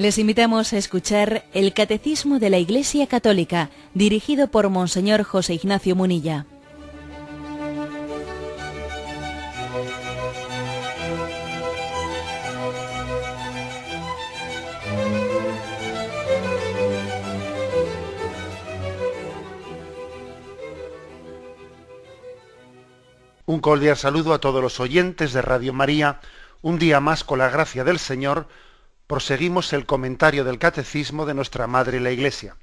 Les invitamos a escuchar el Catecismo de la Iglesia Católica, dirigido por Monseñor José Ignacio Munilla. Un cordial saludo a todos los oyentes de Radio María. Un día más, con la gracia del Señor, proseguimos el comentario del Catecismo de nuestra Madre la Iglesia.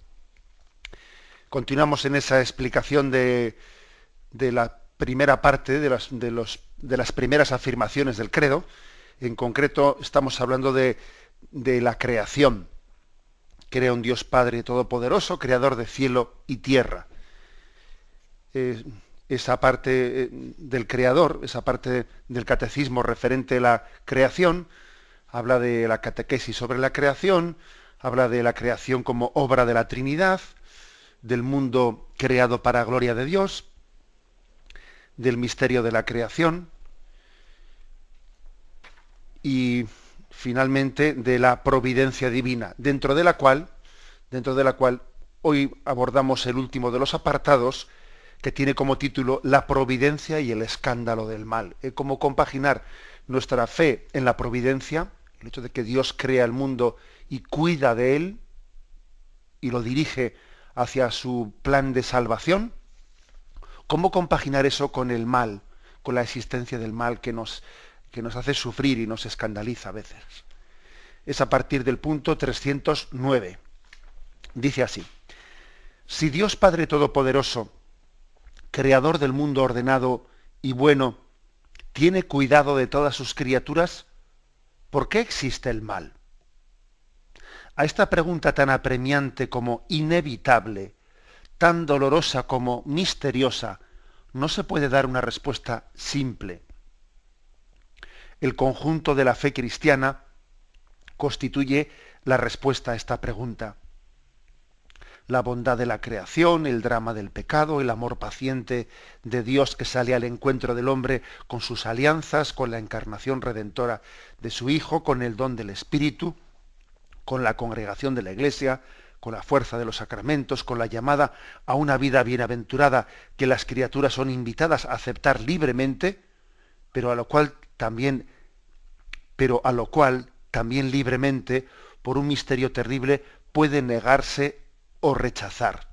Continuamos en esa explicación de la primera parte, de las primeras afirmaciones del credo. En concreto, estamos hablando de la creación. Crea un Dios Padre Todopoderoso, creador de cielo y tierra. Esa parte del creador, esa parte del catecismo referente a la creación, habla de la catequesis sobre la creación, habla de la creación como obra de la Trinidad, del mundo creado para gloria de Dios, del misterio de la creación y finalmente de la providencia divina, dentro de la cual hoy abordamos el último de los apartados, que tiene como título La providencia y el escándalo del mal. Cómo compaginar nuestra fe en la providencia, el hecho de que Dios crea el mundo y cuida de él y lo dirige hacia su plan de salvación. Cómo compaginar eso con el mal, con la existencia del mal que nos hace sufrir y nos escandaliza a veces. Es a partir del punto 309. Dice así: si Dios Padre Todopoderoso, creador del mundo ordenado y bueno, tiene cuidado de todas sus criaturas, ¿por qué existe el mal? A esta pregunta tan apremiante como inevitable, tan dolorosa como misteriosa, no se puede dar una respuesta simple. El conjunto de la fe cristiana constituye la respuesta a esta pregunta. La bondad de la creación, el drama del pecado, el amor paciente de Dios que sale al encuentro del hombre con sus alianzas, con la encarnación redentora de su Hijo, con el don del Espíritu, con la congregación de la Iglesia, con la fuerza de los sacramentos, con la llamada a una vida bienaventurada que las criaturas son invitadas a aceptar libremente, pero a lo cual también libremente, por un misterio terrible, puede negarse o rechazar.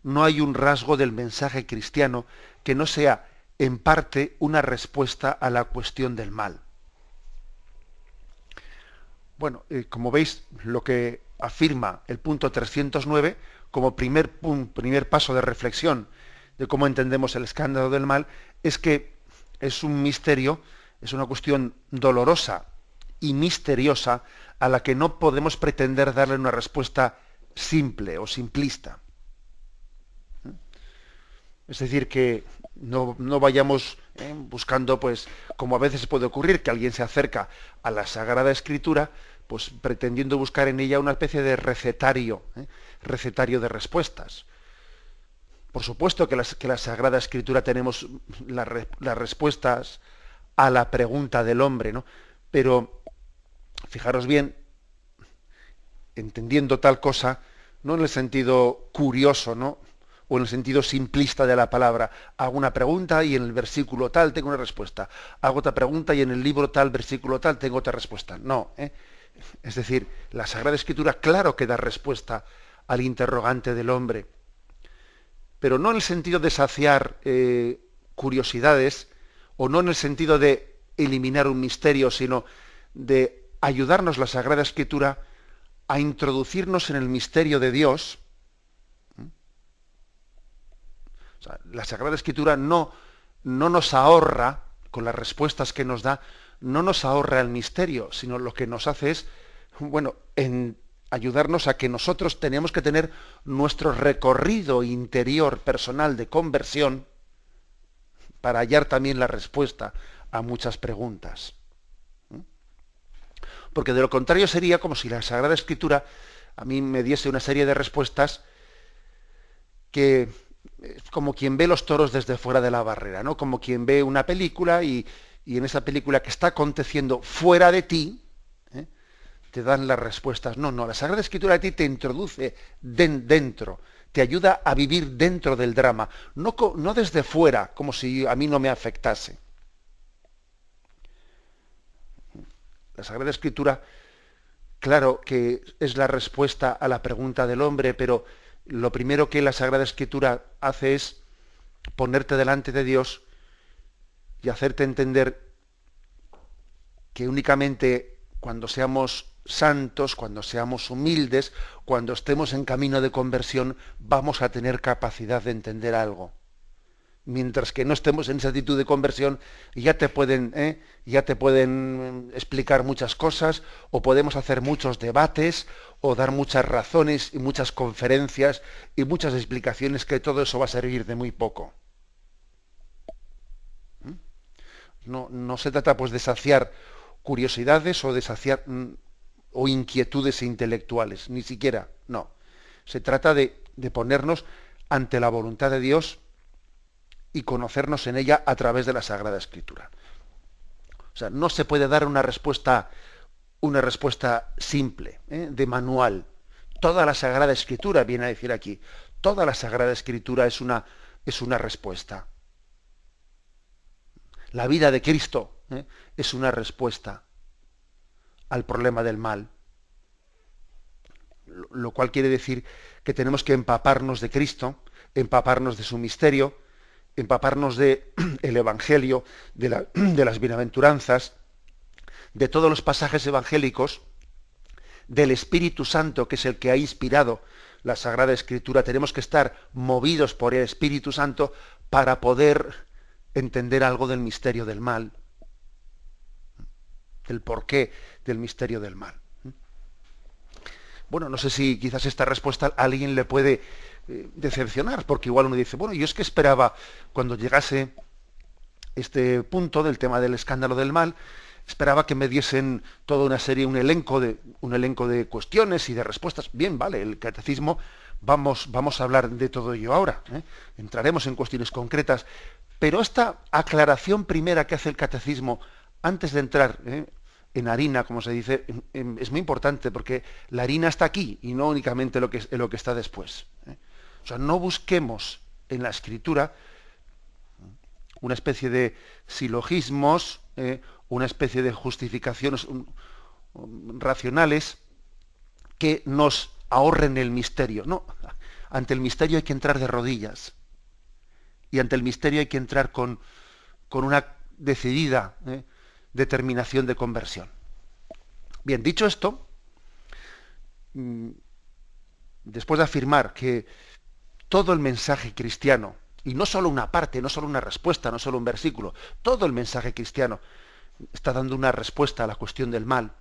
No hay un rasgo del mensaje cristiano que no sea en parte una respuesta a la cuestión del mal. Bueno, como veis, lo que afirma el punto 309 como primer paso de reflexión de cómo entendemos el escándalo del mal es que es un misterio, es una cuestión dolorosa y misteriosa a la que no podemos pretender darle una respuesta simple o simplista. Es decir, que no vayamos buscando, pues, como a veces puede ocurrir, que alguien se acerca a la Sagrada Escritura, pues pretendiendo buscar en ella una especie de recetario de respuestas. Por supuesto que la Sagrada Escritura tenemos las respuestas a la pregunta del hombre, ¿no? Pero fijaros bien, entendiendo tal cosa, no en el sentido curioso, ¿no?, o en el sentido simplista de la palabra. Hago una pregunta y en el versículo tal tengo una respuesta. Hago otra pregunta y en el libro tal, versículo tal, tengo otra respuesta. No, es decir, la Sagrada Escritura claro que da respuesta al interrogante del hombre, pero no en el sentido de saciar curiosidades, o no en el sentido de eliminar un misterio, sino de ayudarnos la Sagrada Escritura a introducirnos en el misterio de Dios. O sea, la Sagrada Escritura no nos ahorra, con las respuestas que nos da, no nos ahorra el misterio, sino lo que nos hace es, en ayudarnos a que nosotros tenemos que tener nuestro recorrido interior personal de conversión para hallar también la respuesta a muchas preguntas. Porque de lo contrario sería como si la Sagrada Escritura a mí me diese una serie de respuestas que es como quien ve los toros desde fuera de la barrera, ¿no? Como quien ve una película y en esa película que está aconteciendo fuera de ti, te dan las respuestas. No, no, la Sagrada Escritura a ti te introduce dentro, te ayuda a vivir dentro del drama, no desde fuera, como si a mí no me afectase. La Sagrada Escritura, claro que es la respuesta a la pregunta del hombre, pero lo primero que la Sagrada Escritura hace es ponerte delante de Dios y hacerte entender que únicamente cuando seamos santos, cuando seamos humildes, cuando estemos en camino de conversión, vamos a tener capacidad de entender algo. Mientras que no estemos en esa actitud de conversión, ya te pueden explicar muchas cosas, o podemos hacer muchos debates, o dar muchas razones y muchas conferencias y muchas explicaciones, que todo eso va a servir de muy poco. No se trata pues de saciar curiosidades o de saciar o inquietudes intelectuales, ni siquiera, no. Se trata de ponernos ante la voluntad de Dios y conocernos en ella a través de la Sagrada Escritura. O sea, no se puede dar una respuesta simple, de manual. Toda la Sagrada Escritura, viene a decir aquí, toda la Sagrada Escritura es una respuesta. La vida de Cristo es una respuesta al problema del mal. Lo cual quiere decir que tenemos que empaparnos de Cristo, empaparnos de su misterio, empaparnos del Evangelio, de las bienaventuranzas, de todos los pasajes evangélicos, del Espíritu Santo, que es el que ha inspirado la Sagrada Escritura. Tenemos que estar movidos por el Espíritu Santo para poder entender algo del misterio del mal, del porqué del misterio del mal. Bueno, no sé si quizás esta respuesta a alguien le puede decepcionar, porque igual uno dice, bueno, yo es que esperaba cuando llegase este punto del tema del escándalo del mal, esperaba que me diesen toda una serie, un elenco de cuestiones y de respuestas. Bien, vale, el catecismo, vamos a hablar de todo ello ahora, entraremos en cuestiones concretas, pero esta aclaración primera que hace el catecismo antes de entrar en harina, como se dice, es muy importante, porque la harina está aquí y no únicamente lo que está después. O sea, no busquemos en la Escritura una especie de silogismos, una especie de justificaciones racionales que nos ahorren el misterio. No, ante el misterio hay que entrar de rodillas. Y ante el misterio hay que entrar con una decidida determinación de conversión. Bien, dicho esto, después de afirmar que todo el mensaje cristiano, y no solo una parte, no solo una respuesta, no solo un versículo, todo el mensaje cristiano está dando una respuesta a la cuestión del mal,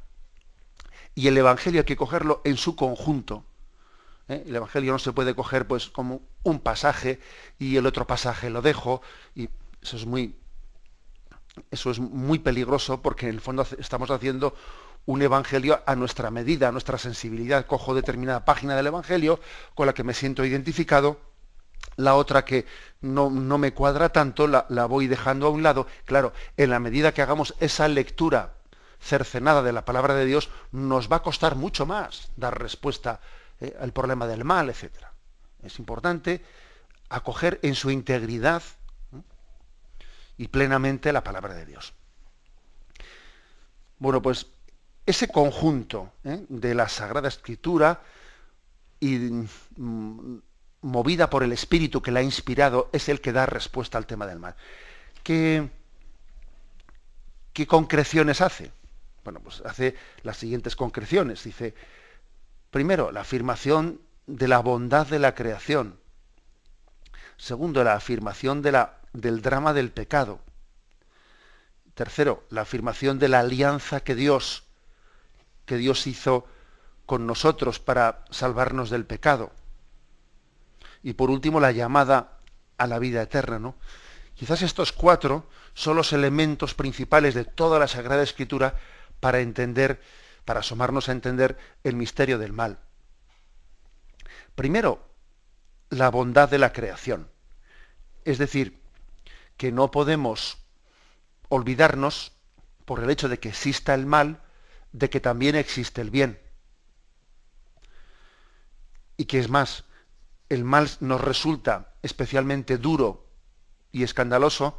y el Evangelio hay que cogerlo en su conjunto. El Evangelio no se puede coger pues como un pasaje y el otro pasaje lo dejo, y eso es muy peligroso, porque en el fondo estamos haciendo un evangelio a nuestra medida, a nuestra sensibilidad. Cojo determinada página del Evangelio con la que me siento identificado, la otra que no me cuadra tanto la voy dejando a un lado. Claro, en la medida que hagamos esa lectura cercenada de la palabra de Dios, nos va a costar mucho más dar respuesta al problema del mal, etc. Es importante acoger en su integridad y plenamente la palabra de Dios. Bueno, pues ese conjunto de la Sagrada Escritura y movida por el Espíritu que la ha inspirado es el que da respuesta al tema del mal. ¿Qué concreciones hace? Bueno, pues hace las siguientes concreciones. Dice, primero, la afirmación de la bondad de la creación. Segundo, la afirmación del drama del pecado. Tercero, la afirmación de la alianza que Dios hizo con nosotros para salvarnos del pecado. Y por último, la llamada a la vida eterna, ¿no? Quizás estos 4 son los elementos principales de toda la Sagrada Escritura para asomarnos a entender el misterio del mal. Primero, la bondad de la creación. Es decir, que no podemos olvidarnos, por el hecho de que exista el mal, de que también existe el bien. Y que es más, el mal nos resulta especialmente duro y escandaloso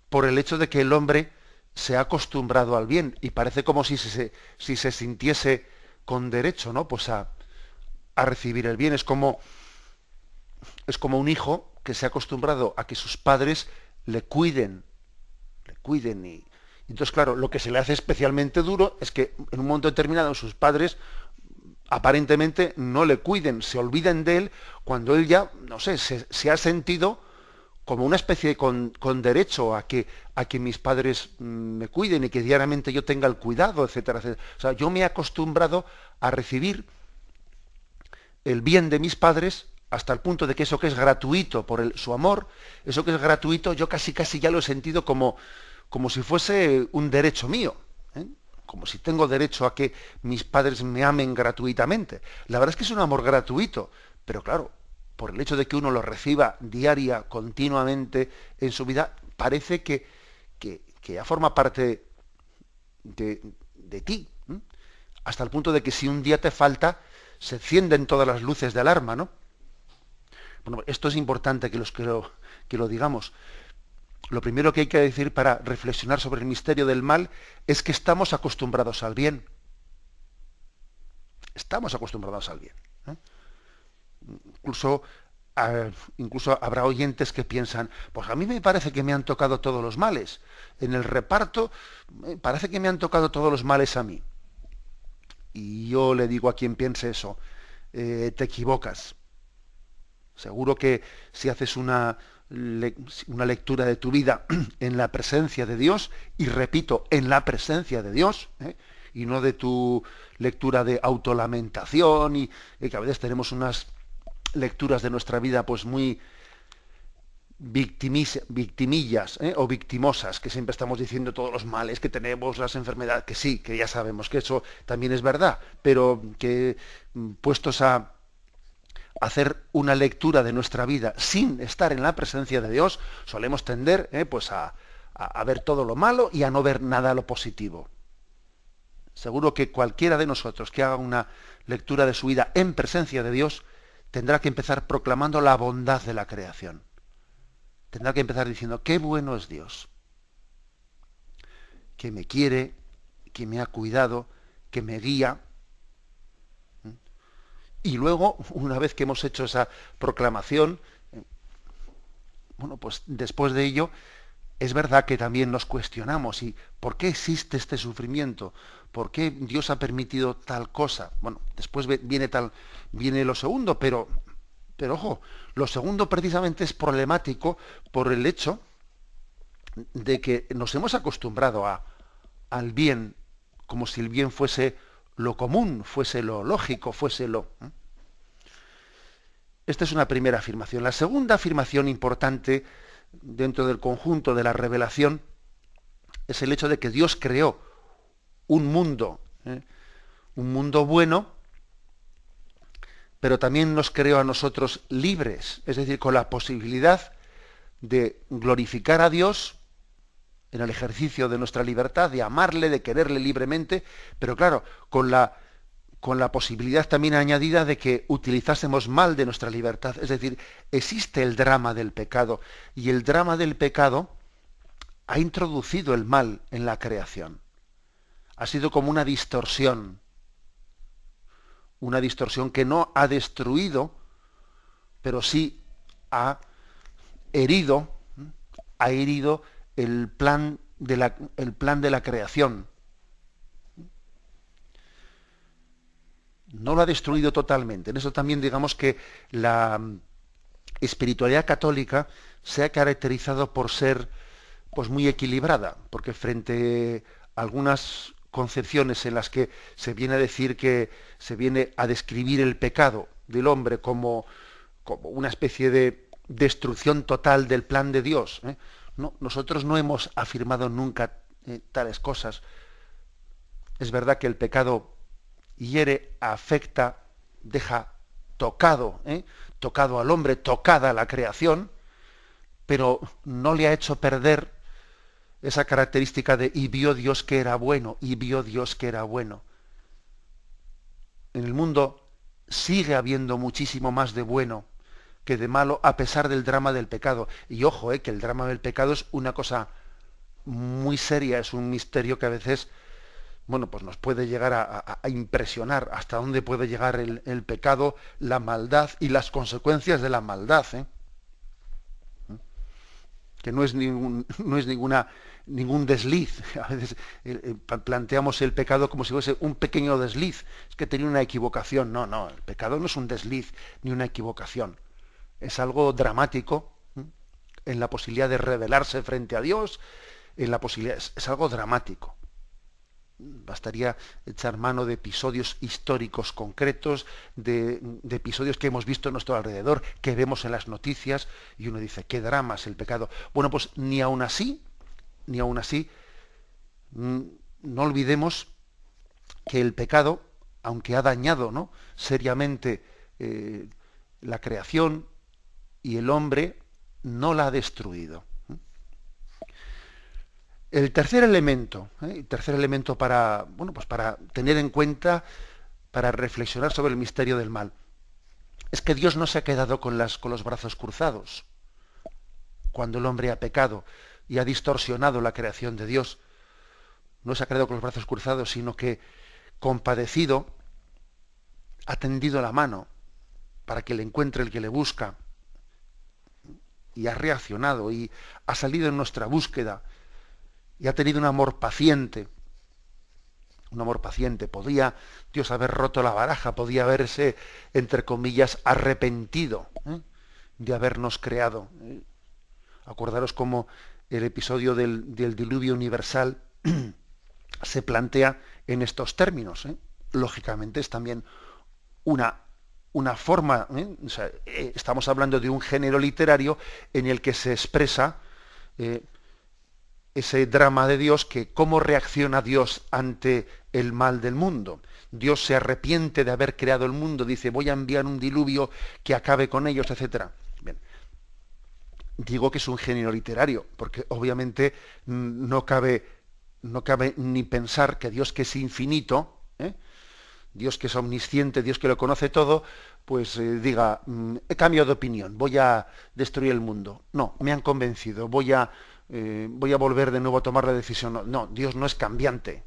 por el hecho de que el hombre se ha acostumbrado al bien y parece como si se sintiese con derecho, ¿no? Pues a recibir el bien. Es como un hijo que se ha acostumbrado a que sus padres le cuiden y entonces, claro, lo que se le hace especialmente duro es que en un momento determinado sus padres aparentemente no le cuiden, se olviden de él cuando él ya, no sé, se ha sentido como una especie de con derecho a que mis padres me cuiden y que diariamente yo tenga el cuidado, etcétera, etcétera. O sea, yo me he acostumbrado a recibir el bien de mis padres hasta el punto de que eso que es gratuito por su amor, eso que es gratuito, yo casi ya lo he sentido como si fuese un derecho mío, ¿eh? Como si tengo derecho a que mis padres me amen gratuitamente. La verdad es que es un amor gratuito, pero claro, por el hecho de que uno lo reciba diaria, continuamente en su vida, parece que ya forma parte de ti, ¿eh? Hasta el punto de que si un día te falta, se encienden todas las luces de alarma, ¿no? Bueno, esto es importante que lo digamos. Lo primero que hay que decir para reflexionar sobre el misterio del mal es que estamos acostumbrados al bien. Estamos acostumbrados al bien, ¿eh? Incluso, incluso habrá oyentes que piensan, pues a mí me parece que me han tocado todos los males. En el reparto, parece que me han tocado todos los males a mí. Y yo le digo a quien piense eso, te equivocas. Seguro que si haces una lectura de tu vida en la presencia de Dios, y repito, en la presencia de Dios, y no de tu lectura de autolamentación, y que a veces tenemos unas lecturas de nuestra vida pues muy victimillas, o victimosas, que siempre estamos diciendo todos los males que tenemos, las enfermedades, que sí, que ya sabemos que eso también es verdad, pero que puestos a hacer una lectura de nuestra vida sin estar en la presencia de Dios, solemos tender pues a ver todo lo malo y a no ver nada lo positivo. Seguro que cualquiera de nosotros que haga una lectura de su vida en presencia de Dios tendrá que empezar proclamando la bondad de la creación. Tendrá que empezar diciendo, qué bueno es Dios, que me quiere, que me ha cuidado, que me guía. Y luego, una vez que hemos hecho esa proclamación, bueno, pues después de ello, es verdad que también nos cuestionamos, ¿y por qué existe este sufrimiento? ¿Por qué Dios ha permitido tal cosa? Bueno, después viene lo segundo, pero ojo, lo segundo precisamente es problemático por el hecho de que nos hemos acostumbrado al bien, como si el bien fuese lo común, fuese lo lógico, fuese lo... Esta es una primera afirmación. La segunda afirmación importante dentro del conjunto de la revelación es el hecho de que Dios creó un mundo bueno, pero también nos creó a nosotros libres, es decir, con la posibilidad de glorificar a Dios en el ejercicio de nuestra libertad, de amarle, de quererle libremente, pero claro, con la posibilidad también añadida de que utilizásemos mal de nuestra libertad. Es decir, existe el drama del pecado, y el drama del pecado ha introducido el mal en la creación. Ha sido como una distorsión que no ha destruido, pero sí ha herido el plan de la creación. No lo ha destruido totalmente. En eso también digamos que la espiritualidad católica se ha caracterizado por ser pues muy equilibrada, porque frente a algunas concepciones en las que se viene a decir que se viene a describir el pecado del hombre como una especie de destrucción total del plan de Dios, No, nosotros no hemos afirmado nunca tales cosas. Es verdad que el pecado hiere, afecta, deja tocado al hombre, tocada la creación, pero no le ha hecho perder esa característica de y vio Dios que era bueno, y vio Dios que era bueno. en el mundo sigue habiendo muchísimo más de bueno que de malo, a pesar del drama del pecado. Y ojo, que el drama del pecado es una cosa muy seria, es un misterio que a veces, bueno, pues nos puede llegar a impresionar hasta dónde puede llegar el pecado, la maldad y las consecuencias de la maldad, que no es ningún desliz. A veces planteamos el pecado como si fuese un pequeño desliz, es que tenía una equivocación. No, no, el pecado no es un desliz ni una equivocación, es algo dramático, en la posibilidad de rebelarse frente a Dios, en la posibilidad, es algo dramático. Bastaría echar mano de episodios históricos concretos, de episodios que hemos visto a nuestro alrededor, que vemos en las noticias, y uno dice, qué drama es el pecado. Bueno, pues ni aun así, no olvidemos que el pecado, aunque ha dañado, ¿no?, seriamente la creación y el hombre, no la ha destruido. El tercer elemento para, bueno, pues para tener en cuenta, para reflexionar sobre el misterio del mal, es que Dios no se ha quedado con los brazos cruzados cuando el hombre ha pecado y ha distorsionado la creación de Dios. No se ha quedado con los brazos cruzados, sino que, compadecido, ha tendido la mano para que le encuentre el que le busca, y ha reaccionado y ha salido en nuestra búsqueda y ha tenido un amor paciente. Un amor paciente. Podía Dios haber roto la baraja, podía haberse, entre comillas, arrepentido de habernos creado. Acordaros cómo el episodio del diluvio universal se plantea en estos términos. Lógicamente es también una forma, o sea, estamos hablando de un género literario en el que se expresa ese drama de Dios, que cómo reacciona Dios ante el mal del mundo. Dios se arrepiente de haber creado el mundo, dice, voy a enviar un diluvio que acabe con ellos, etcétera. Bien. Digo que es un género literario, porque obviamente no cabe ni pensar que Dios, que es infinito, Dios que es omnisciente, Dios que lo conoce todo, pues diga, he cambiado de opinión, voy a destruir el mundo. No, me han convencido, voy a volver de nuevo a tomar la decisión. No, Dios no es cambiante,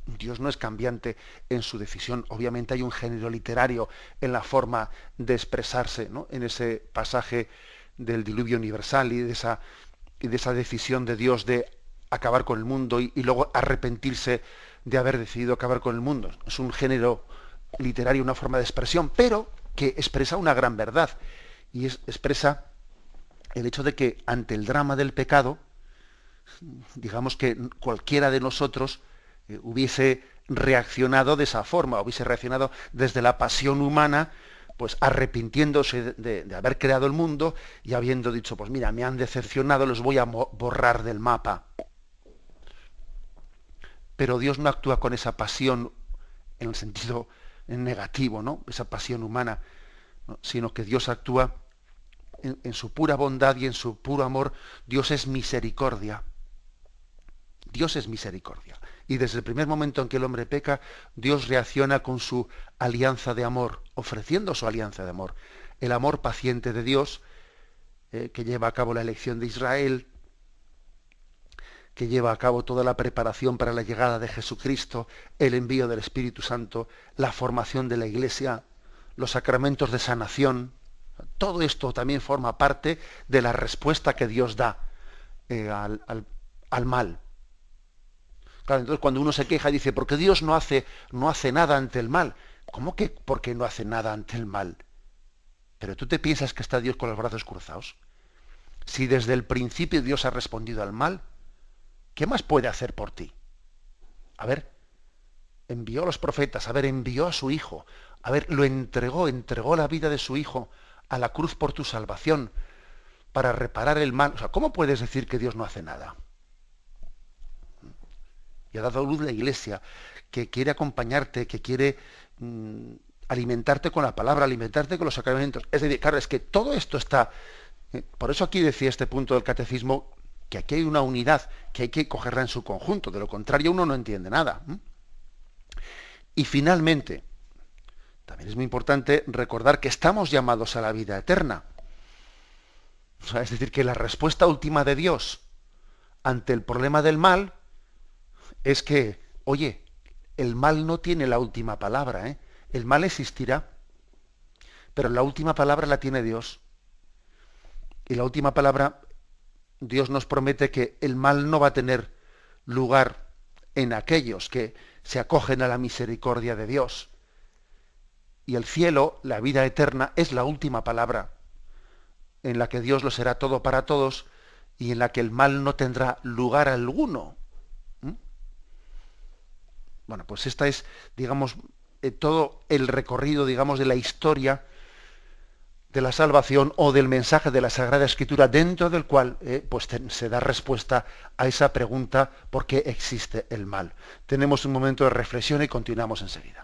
Dios no es cambiante en su decisión. Obviamente hay un género literario en la forma de expresarse, ¿no?, en ese pasaje del diluvio universal y de esa decisión de Dios de acabar con el mundo y luego arrepentirse de haber decidido acabar con el mundo. Es un género literario, una forma de expresión, pero que expresa una gran verdad, y expresa el hecho de que ante el drama del pecado, digamos que cualquiera de nosotros hubiese reaccionado de esa forma, hubiese reaccionado desde la pasión humana, pues arrepintiéndose de haber creado el mundo y habiendo dicho, pues mira, me han decepcionado, los voy a borrar del mapa. Pero Dios no actúa con esa pasión en el sentido negativo, ¿no?, esa pasión humana, ¿no?, sino que Dios actúa en su pura bondad y en su puro amor. Dios es misericordia. Dios es misericordia. Y desde el primer momento en que el hombre peca, Dios reacciona con su alianza de amor, ofreciendo su alianza de amor. El amor paciente de Dios, que lleva a cabo la elección de Israel, que lleva a cabo toda la preparación para la llegada de Jesucristo, el envío del Espíritu Santo, la formación de la Iglesia, los sacramentos de sanación. Todo esto también forma parte de la respuesta que Dios da al mal. Claro, entonces cuando uno se queja y dice, ¿por qué Dios no hace nada ante el mal? ¿Cómo que por qué no hace nada ante el mal? ¿Pero tú te piensas que está Dios con los brazos cruzados? Si desde el principio Dios ha respondido al mal, ¿qué más puede hacer por ti? A ver, envió a los profetas, envió a su Hijo, lo entregó la vida de su Hijo a la cruz por tu salvación, para reparar el mal. O sea, ¿cómo puedes decir que Dios no hace nada? Y ha dado luz la Iglesia, que quiere acompañarte, que quiere alimentarte con la palabra, alimentarte con los sacramentos. Es decir, claro, es que todo esto está... por eso aquí decía este punto del catecismo, que aquí hay una unidad, que hay que cogerla en su conjunto, de lo contrario uno no entiende nada. Y finalmente, También es muy importante recordar que estamos llamados a la vida eterna. O sea, es decir, que la respuesta última de Dios ante el problema del mal es que, oye, el mal no tiene la última palabra, ¿eh? El mal existirá, pero la última palabra la tiene Dios. Y la última palabra, Dios nos promete que el mal no va a tener lugar en aquellos que se acogen a la misericordia de Dios. Y el cielo, la vida eterna, es la última palabra, en la que Dios lo será todo para todos y en la que el mal no tendrá lugar alguno. Bueno, pues esta es, digamos, todo el recorrido, digamos, de la historia de la salvación o del mensaje de la Sagrada Escritura, dentro del cual se da respuesta a esa pregunta: ¿por qué existe el mal? Tenemos un momento de reflexión y continuamos enseguida.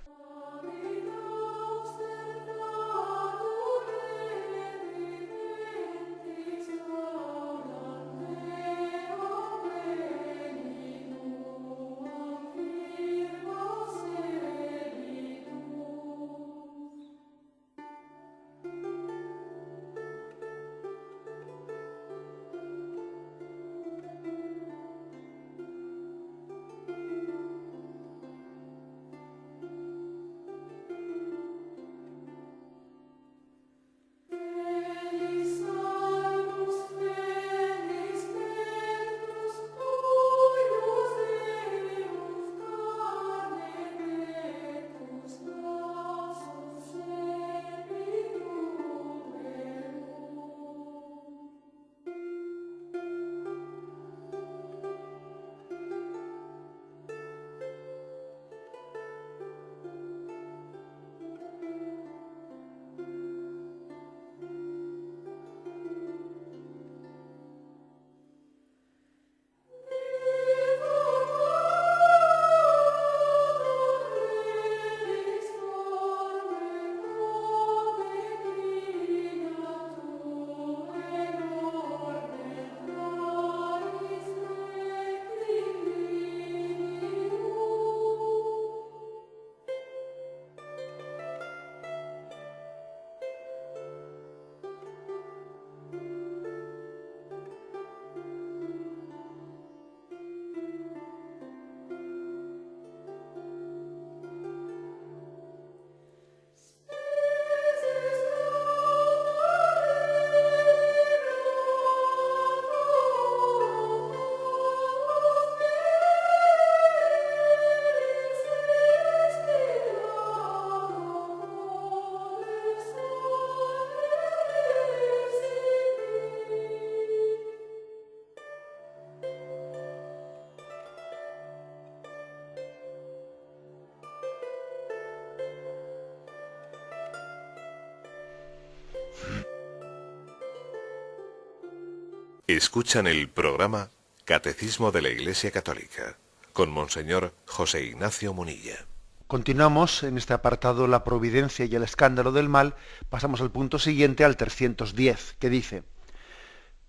Escuchan el programa Catecismo de la Iglesia Católica con Monseñor José Ignacio Munilla. Continuamos en este apartado, la providencia y el escándalo del mal. Pasamos al punto siguiente, al 310, que dice: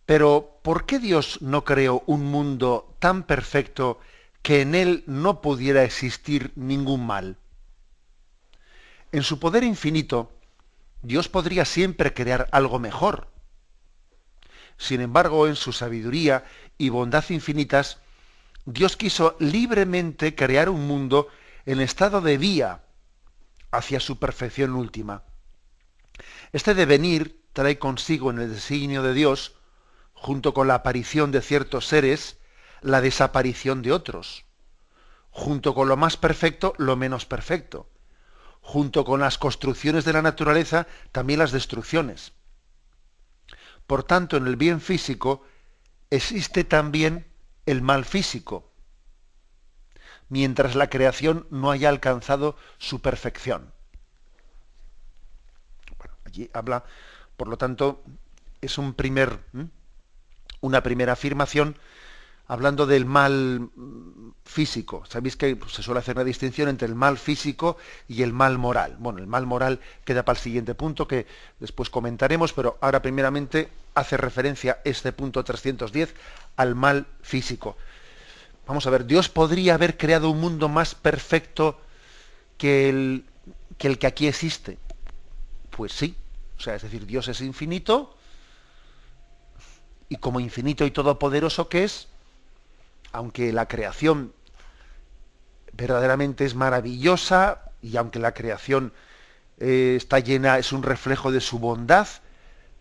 pero ¿por qué Dios no creó un mundo tan perfecto que en él no pudiera existir ningún mal? En su poder infinito, Dios podría siempre crear algo mejor. Sin embargo, en su sabiduría y bondad infinitas, Dios quiso libremente crear un mundo en estado de vía hacia su perfección última. Este devenir trae consigo en el designio de Dios, junto con la aparición de ciertos seres, la desaparición de otros, junto con lo más perfecto, lo menos perfecto, junto con las construcciones de la naturaleza, también las destrucciones. Por tanto, en el bien físico existe también el mal físico, mientras la creación no haya alcanzado su perfección. Bueno, allí habla, por lo tanto, es una primera afirmación hablando del mal físico. Sabéis que se suele hacer una distinción entre el mal físico y el mal moral. Bueno, el mal moral queda para el siguiente punto, que después comentaremos, pero ahora primeramente hace referencia este punto 310 al mal físico. Vamos a ver, Dios podría haber creado un mundo más perfecto que que el que aquí existe. Pues sí, o sea, es decir, Dios es infinito, y como infinito y todopoderoso que es, aunque la creación verdaderamente es maravillosa, y aunque la creación está llena, es un reflejo de su bondad,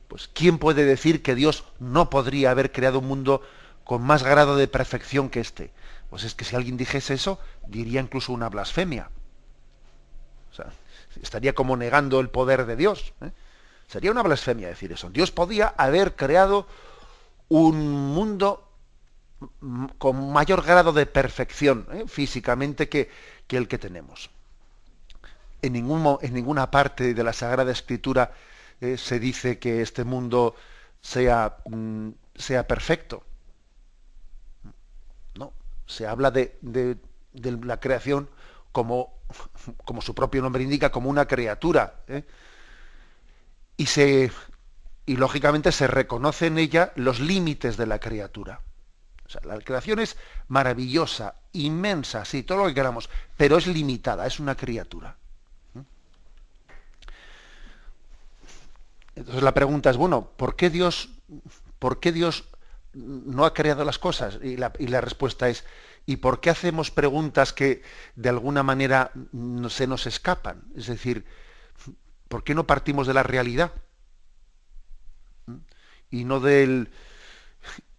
pues ¿quién puede decir que Dios no podría haber creado un mundo con más grado de perfección que este? Pues es que si alguien dijese eso, diría incluso una blasfemia. O sea, estaría como negando el poder de Dios, ¿eh? Sería una blasfemia decir eso. Dios podía haber creado un mundo con mayor grado de perfección, físicamente que el que tenemos. En ninguna parte de la Sagrada Escritura se dice que este mundo sea perfecto. No, se habla de la creación como su propio nombre indica, como una criatura, ¿eh? Y lógicamente se reconoce en ella los límites de la criatura. O sea, la creación es maravillosa, inmensa, sí, todo lo que queramos, pero es limitada, es una criatura. Entonces la pregunta es, bueno, por qué Dios no ha creado las cosas? Y la respuesta es, ¿y por qué hacemos preguntas que de alguna manera se nos escapan? Es decir, ¿por qué no partimos de la realidad? Y no del...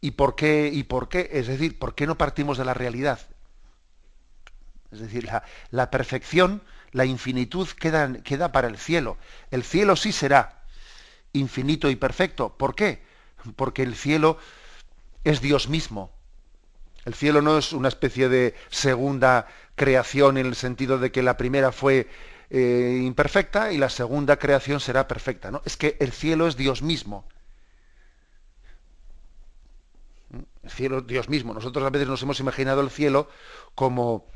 ¿Y por qué? ¿Y por qué? Es decir, ¿por qué no partimos de la realidad? Es decir, la perfección, la infinitud queda para el cielo. El cielo sí será infinito y perfecto. ¿Por qué? Porque el cielo es Dios mismo. El cielo no es una especie de segunda creación en el sentido de que la primera fue imperfecta y la segunda creación será perfecta. ¿No? Es que el cielo es Dios mismo. El cielo es Dios mismo. Nosotros a veces nos hemos imaginado el cielo como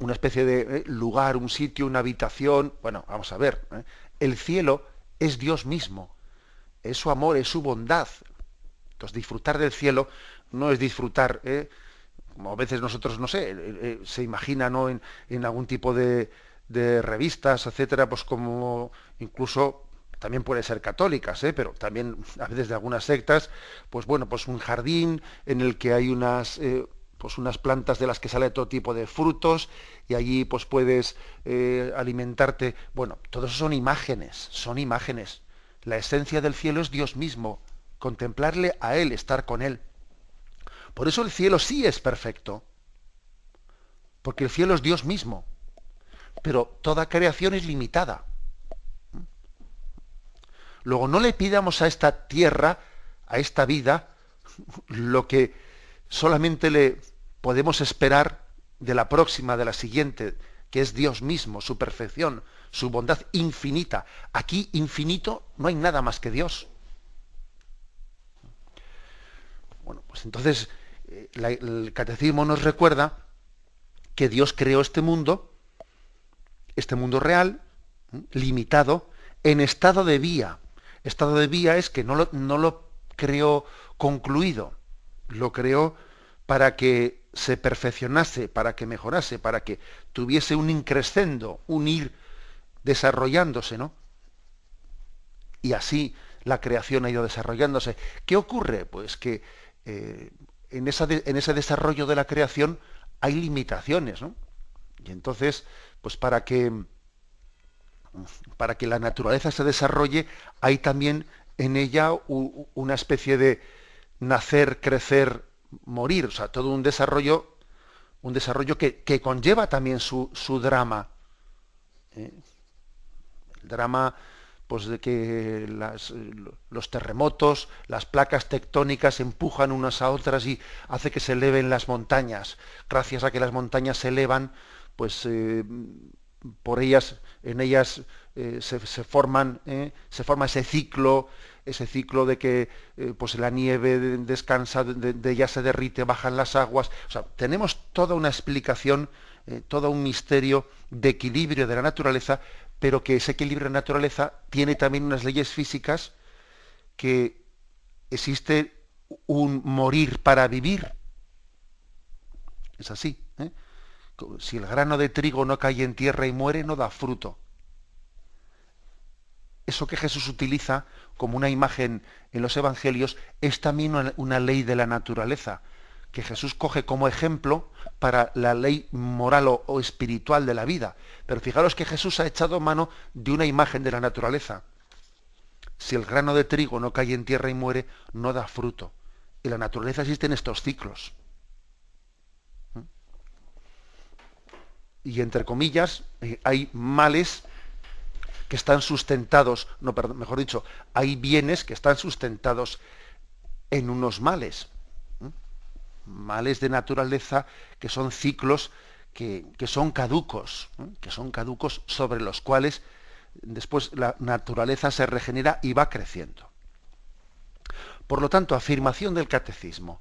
una especie de lugar, un sitio, una habitación. Bueno, vamos a ver. El cielo es Dios mismo. Es su amor, es su bondad. Entonces, disfrutar del cielo no es disfrutar, como a veces nosotros, no sé, se imagina, ¿no? en algún tipo de revistas, etcétera, pues como incluso también puede ser católicas, pero también a veces de algunas sectas, pues bueno, pues un jardín en el que hay unas plantas de las que sale todo tipo de frutos y allí pues puedes alimentarte. Bueno, todo eso son imágenes, son imágenes. La esencia del cielo es Dios mismo, contemplarle a Él, estar con Él. Por eso el cielo sí es perfecto, porque el cielo es Dios mismo, pero toda creación es limitada. Luego no le pidamos a esta tierra, a esta vida, lo que solamente le podemos esperar de la próxima, de la siguiente, que es Dios mismo, su perfección, su bondad infinita. Aquí infinito no hay nada más que Dios. Bueno, pues entonces el catecismo nos recuerda que Dios creó este mundo real, limitado, en estado de vía. Estado de vía es que no lo creó concluido, lo creó para que se perfeccionase, para que mejorase, para que tuviese un increscendo, un ir desarrollándose, ¿no? Y así la creación ha ido desarrollándose. ¿Qué ocurre? Pues que en ese desarrollo de la creación hay limitaciones, ¿no? Y entonces, pues para que la naturaleza se desarrolle, hay también en ella una especie de nacer, crecer, morir, o sea, todo un desarrollo que conlleva también su drama. El drama, pues de que los terremotos, las placas tectónicas empujan unas a otras y hace que se eleven las montañas. Gracias a que las montañas se elevan, pues en ellas se forma ese ciclo de que pues la nieve descansa, de ella se derrite, bajan las aguas. O sea, tenemos toda una explicación, todo un misterio de equilibrio de la naturaleza, pero que ese equilibrio de la naturaleza tiene también unas leyes físicas, que existe un morir para vivir. Es así, Si el grano de trigo no cae en tierra y muere, no da fruto. Eso que Jesús utiliza como una imagen en los evangelios es también una ley de la naturaleza, que Jesús coge como ejemplo para la ley moral o espiritual de la vida. Pero fijaros que Jesús ha echado mano de una imagen de la naturaleza. Si el grano de trigo no cae en tierra y muere, no da fruto. En la naturaleza existen estos ciclos. Y entre comillas, hay males que están sustentados, no, perdón, mejor dicho, hay bienes que están sustentados en unos males. Males de naturaleza que son ciclos que son caducos, sobre los cuales después la naturaleza se regenera y va creciendo. Por lo tanto, afirmación del catecismo.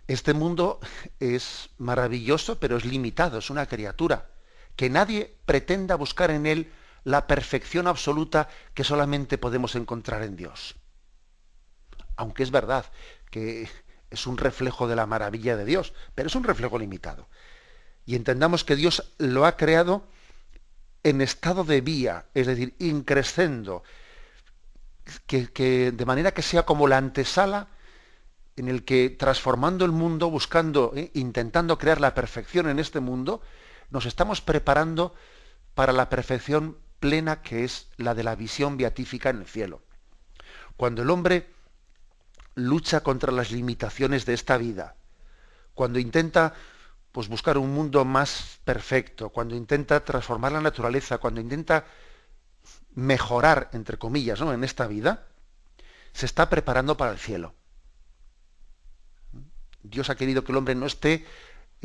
Este mundo es maravilloso, pero es limitado, es una criatura. Que nadie pretenda buscar en él la perfección absoluta que solamente podemos encontrar en Dios. Aunque es verdad que es un reflejo de la maravilla de Dios, pero es un reflejo limitado. Y entendamos que Dios lo ha creado en estado de vía, es decir, increscendo, que de manera que sea como la antesala en el que, transformando el mundo, buscando, intentando crear la perfección en este mundo, nos estamos preparando para la perfección plena, que es la de la visión beatífica en el cielo. Cuando el hombre lucha contra las limitaciones de esta vida, cuando intenta pues buscar un mundo más perfecto, cuando intenta transformar la naturaleza, cuando intenta mejorar, entre comillas, ¿no?, en esta vida, se está preparando para el cielo. Dios ha querido que el hombre no esté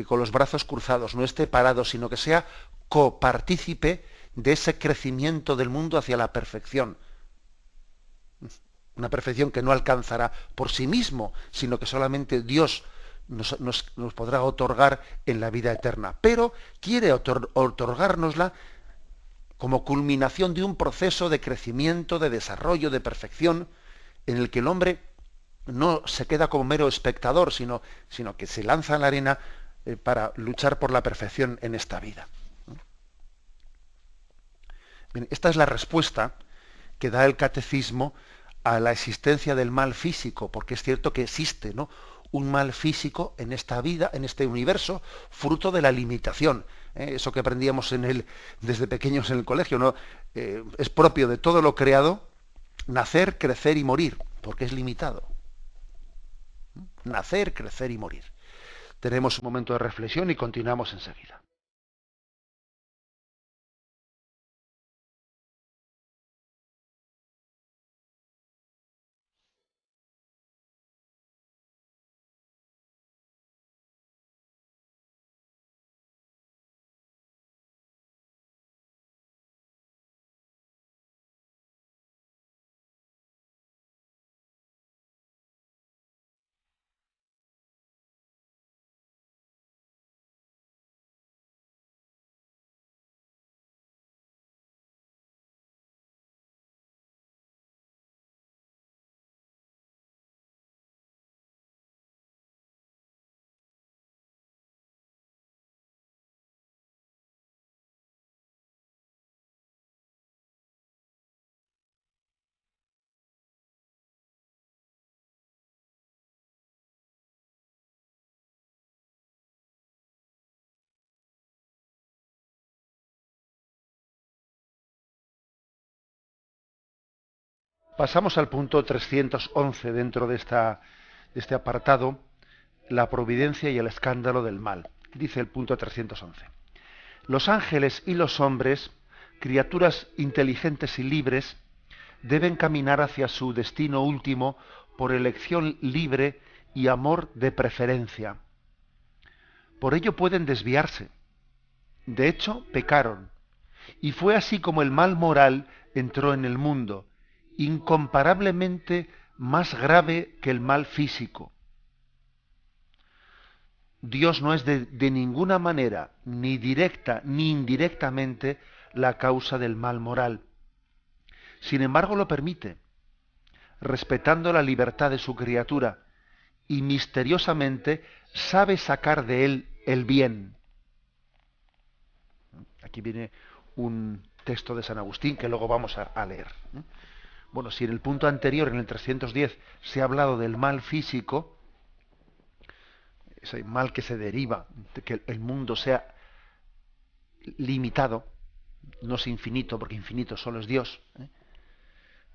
con los brazos cruzados, no esté parado, sino que sea copartícipe de ese crecimiento del mundo hacia la perfección. Una perfección que no alcanzará por sí mismo, sino que solamente Dios nos podrá otorgar en la vida eterna. Pero quiere otorgárnosla como culminación de un proceso de crecimiento, de desarrollo, de perfección, en el que el hombre no se queda como mero espectador, sino que se lanza en la arena para luchar por la perfección en esta vida. Bien, esta es la respuesta que da el catecismo a la existencia del mal físico, porque es cierto que existe, ¿no?, un mal físico en esta vida, en este universo, fruto de la limitación. Eso que aprendíamos desde pequeños en el colegio, ¿no? Es propio de todo lo creado nacer, crecer y morir, porque es limitado. Nacer, crecer y morir. Tenemos un momento de reflexión y continuamos enseguida. Pasamos al punto 311 dentro de este apartado, la providencia y el escándalo del mal. Dice el punto 311. Los ángeles y los hombres, criaturas inteligentes y libres, deben caminar hacia su destino último por elección libre y amor de preferencia. Por ello pueden desviarse. De hecho, pecaron. Y fue así como el mal moral entró en el mundo, incomparablemente más grave que el mal físico. Dios no es de ninguna manera, ni directa ni indirectamente, la causa del mal moral. Sin embargo, lo permite, respetando la libertad de su criatura, y misteriosamente sabe sacar de él el bien. Aquí viene un texto de San Agustín que luego vamos a leer. Bueno, si en el punto anterior, en el 310, se ha hablado del mal físico, ese mal que se deriva de que el mundo sea limitado, no es infinito, porque infinito solo es Dios.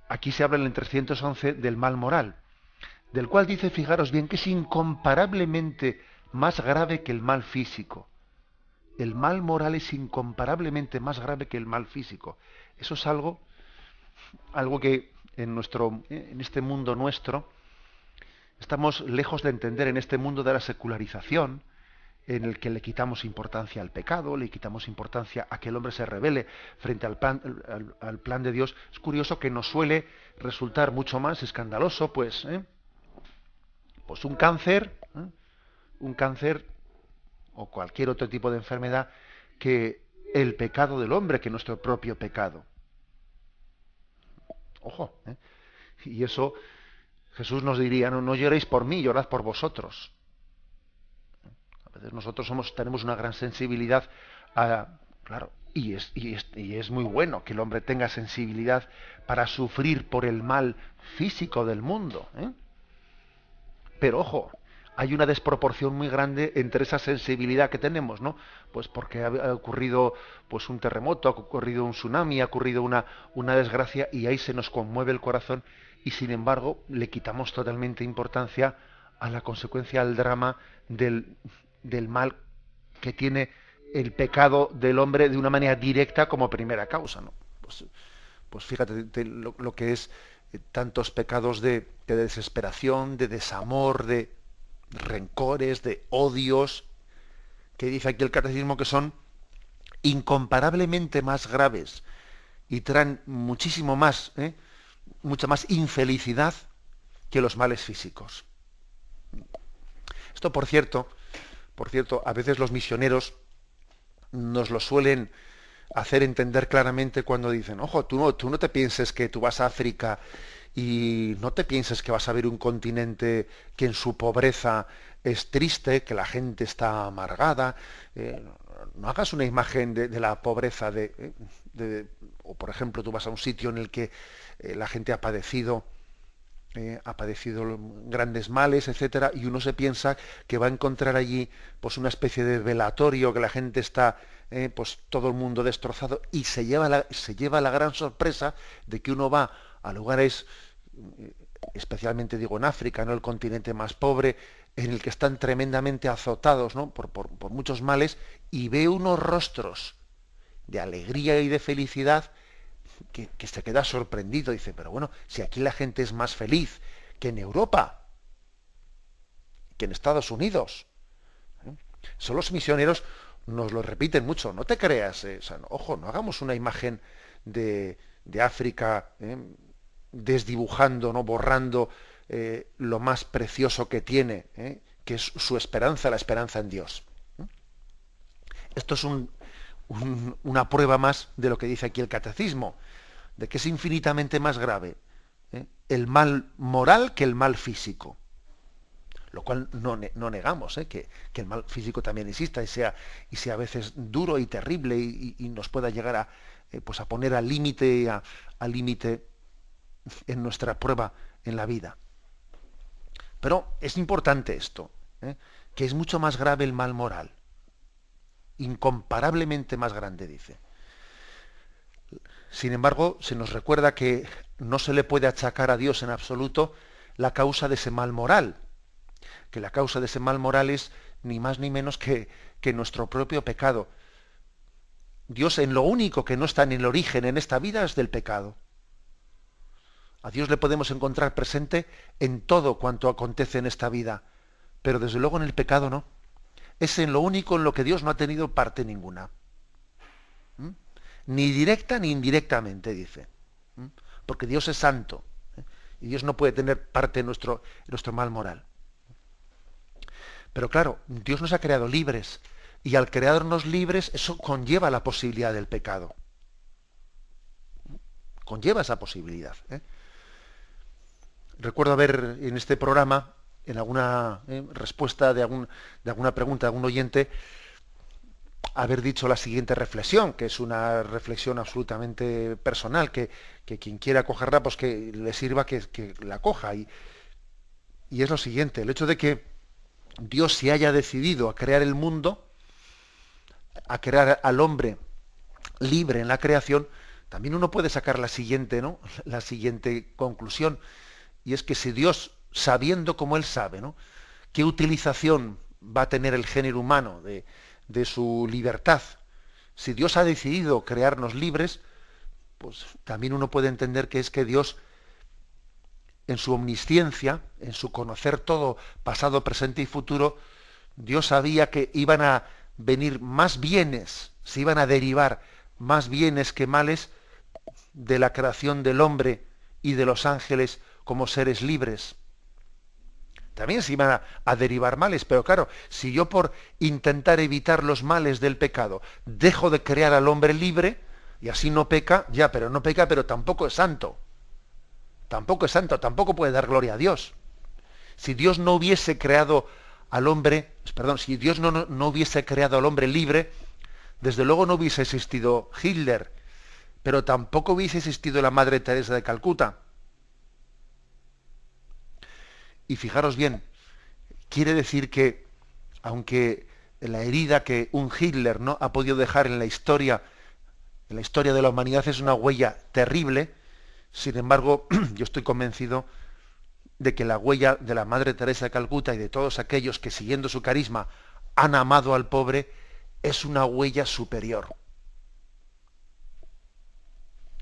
Aquí se habla en el 311 del mal moral, del cual dice, fijaros bien, que es incomparablemente más grave que el mal físico. El mal moral es incomparablemente más grave que el mal físico. Eso es algo que en este mundo nuestro estamos lejos de entender, en este mundo de la secularización, en el que le quitamos importancia al pecado, le quitamos importancia a que el hombre se rebele frente al plan de Dios. Es curioso que nos suele resultar mucho más escandaloso, pues un cáncer o cualquier otro tipo de enfermedad, que el pecado del hombre, que nuestro propio pecado. Ojo, y eso Jesús nos diría, no lloréis por mí, llorad por vosotros. A veces nosotros tenemos una gran sensibilidad claro, y es muy bueno que el hombre tenga sensibilidad para sufrir por el mal físico del mundo, Pero ojo, hay una desproporción muy grande entre esa sensibilidad que tenemos, ¿no? Pues porque ha ocurrido pues un terremoto, ha ocurrido un tsunami, ha ocurrido una desgracia, y ahí se nos conmueve el corazón, y sin embargo le quitamos totalmente importancia a la consecuencia, al drama del mal que tiene el pecado del hombre de una manera directa como primera causa, ¿no? Pues fíjate lo que es tantos pecados de desesperación, de desamor, de rencores, de odios, que dice aquí el catecismo que son incomparablemente más graves y traen muchísimo más, mucha más infelicidad que los males físicos. Esto, por cierto, a veces los misioneros nos lo suelen hacer entender claramente cuando dicen, ojo, tú no te pienses que tú vas a África y no te pienses que vas a ver un continente que en su pobreza es triste, que la gente está amargada. No hagas una imagen de la pobreza o por ejemplo tú vas a un sitio en el que la gente ha padecido grandes males, etcétera, y uno se piensa que va a encontrar allí pues una especie de velatorio, que la gente está pues todo el mundo destrozado, y se lleva la gran sorpresa de que uno va a lugares, especialmente digo en África, ¿no?, el continente más pobre, en el que están tremendamente azotados, ¿no?, por muchos males, y ve unos rostros de alegría y de felicidad que se queda sorprendido. Dice, pero bueno, si aquí la gente es más feliz que en Europa, que en Estados Unidos. Son los misioneros, nos lo repiten mucho, no te creas, o sea, ojo, no hagamos una imagen de África desdibujando, no borrando lo más precioso que tiene, que es su esperanza, la esperanza en Dios. Esto es una prueba más de lo que dice aquí el catecismo, de que es infinitamente más grave el mal moral que el mal físico. Lo cual no negamos, que el mal físico también exista y sea a veces duro y terrible y nos pueda llegar a poner al límite en nuestra prueba en la vida. Pero es importante esto, que es mucho más grave el mal moral, incomparablemente más grande, dice. Sin embargo, se nos recuerda que no se le puede achacar a Dios en absoluto la causa de ese mal moral, que la causa de ese mal moral es ni más ni menos que nuestro propio pecado. Dios, en lo único que no está en el origen en esta vida, es del pecado. A Dios le podemos encontrar presente en todo cuanto acontece en esta vida, pero desde luego en el pecado no. Es en lo único en lo que Dios no ha tenido parte ninguna. Ni directa ni indirectamente, dice. Porque Dios es santo, y Dios no puede tener parte en nuestro mal moral. Pero claro, Dios nos ha creado libres, y al crearnos libres, eso conlleva la posibilidad del pecado. Conlleva esa posibilidad. Recuerdo haber en este programa, en alguna respuesta de alguna pregunta de algún oyente, haber dicho la siguiente reflexión, que es una reflexión absolutamente personal, que quien quiera cogerla, pues que le sirva que la coja. Y es lo siguiente, el hecho de que Dios se haya decidido a crear el mundo, a crear al hombre libre en la creación, también uno puede sacar la siguiente, ¿no? La siguiente conclusión, y es que si Dios, sabiendo como Él sabe, ¿no?, qué utilización va a tener el género humano de su libertad, si Dios ha decidido crearnos libres, pues también uno puede entender que es que Dios, en su omnisciencia, en su conocer todo, pasado, presente y futuro, Dios sabía que iban a venir más bienes, se iban a derivar más bienes que males de la creación del hombre y de los ángeles como seres libres. También se iban a derivar males, pero claro, si yo por intentar evitar los males del pecado dejo de crear al hombre libre, y así no peca, ya, pero no peca, pero tampoco es santo. Tampoco es santo, tampoco puede dar gloria a Dios. Si Dios no hubiese creado al hombre, perdón, si Dios no hubiese creado al hombre libre, desde luego no hubiese existido Hitler, pero tampoco hubiese existido la Madre Teresa de Calcuta. Y fijaros bien, quiere decir que, aunque la herida que un Hitler no ha podido dejar en la historia de la humanidad es una huella terrible, sin embargo, yo estoy convencido de que la huella de la Madre Teresa de Calcuta y de todos aquellos que siguiendo su carisma han amado al pobre es una huella superior.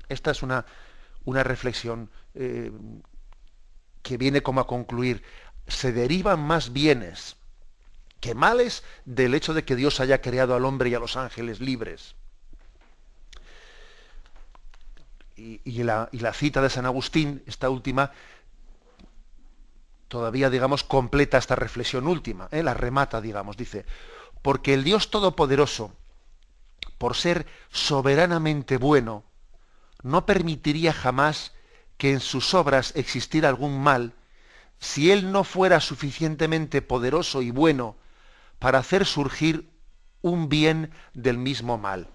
Esta es una reflexión que viene como a concluir, se derivan más bienes que males del hecho de que Dios haya creado al hombre y a los ángeles libres. Y la cita de San Agustín, esta última, todavía, digamos, completa esta reflexión última, la remata, digamos, dice, porque el Dios Todopoderoso, por ser soberanamente bueno, no permitiría jamás que en sus obras existiera algún mal, si Él no fuera suficientemente poderoso y bueno para hacer surgir un bien del mismo mal.